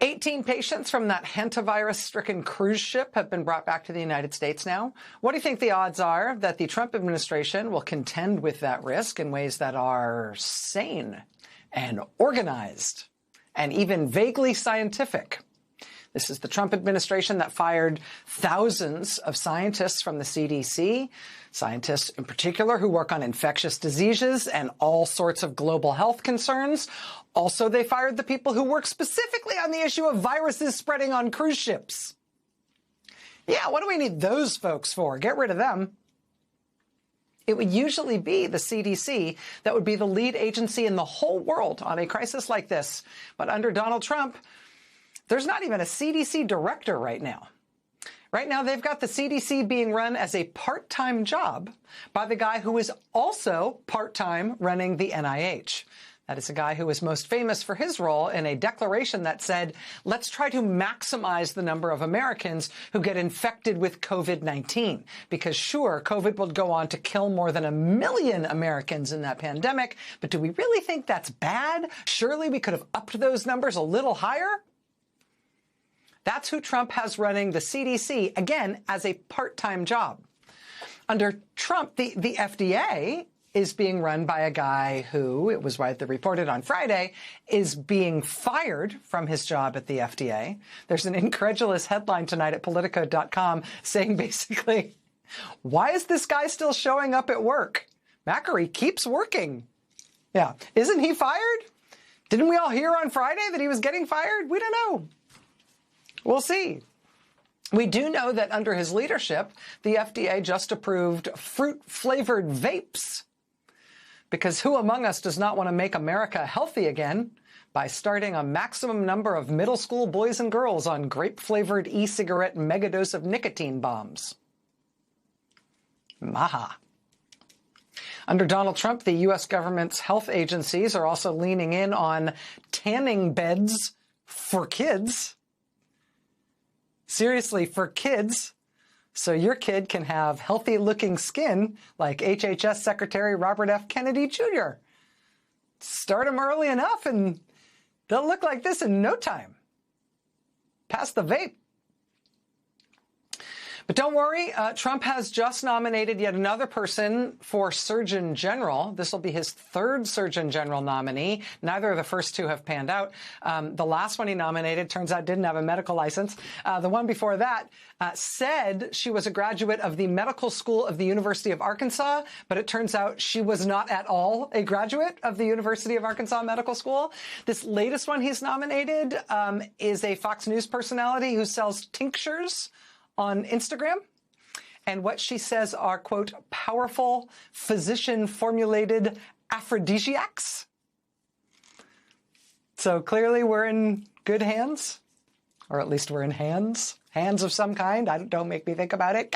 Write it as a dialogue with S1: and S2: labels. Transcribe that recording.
S1: 18 patients from that hantavirus-stricken cruise ship have been brought back to the United States now. What do you think the odds are that the Trump administration will contend with that risk in ways that are sane and organized and even vaguely scientific? This is the Trump administration that fired thousands of scientists from the CDC, scientists in particular who work on infectious diseases and all sorts of global health concerns. Also, they fired the people who work specifically on the issue of viruses spreading on cruise ships. Yeah, what do we need those folks for? Get rid of them. It would usually be the CDC that would be the lead agency in the whole world on a crisis like this. But under Donald Trump, there's not even a CDC director right now. Right now, they've got the CDC being run as a part-time job by the guy who is also part-time running the NIH. That is a guy who is most famous for his role in a declaration that said, let's try to maximize the number of Americans who get infected with COVID-19. Because sure, COVID will go on to kill more than 1 million Americans in that pandemic. But do we really think that's bad? Surely we could have upped those numbers a little higher? That's who Trump has running the CDC, again, as a part-time job. Under Trump, the FDA is being run by a guy who, it was widely reported on Friday, is being fired from his job at the FDA. There's an incredulous headline tonight at Politico.com saying basically, why is this guy still showing up at work? Macri keeps working. Yeah. Isn't he fired? Didn't we all hear on Friday that he was getting fired? We don't know. We'll see. We do know that under his leadership, the FDA just approved fruit-flavored vapes. Because who among us does not want to make America healthy again by starting a maximum number of middle school boys and girls on grape-flavored e-cigarette megadose of nicotine bombs? Maha. Under Donald Trump, the U.S. government's health agencies are also leaning in on tanning beds for kids. Seriously, for kids, so your kid can have healthy-looking skin like HHS Secretary Robert F. Kennedy Jr. Start them early enough and they'll look like this in no time. Pass the vape. But don't worry, Trump has just nominated yet another person for Surgeon General. This will be his third Surgeon General nominee. Neither of the first two have panned out. The last one he nominated, turns out, didn't have a medical license. The one before that said she was a graduate of the medical school of the University of Arkansas, but it turns out she was not at all a graduate of the University of Arkansas Medical School. This latest one he's nominated is a Fox News personality who sells tinctures on Instagram. And what she says are, quote, powerful physician-formulated aphrodisiacs. So clearly we're in good hands, or at least we're in hands of some kind. Don't make me think about it.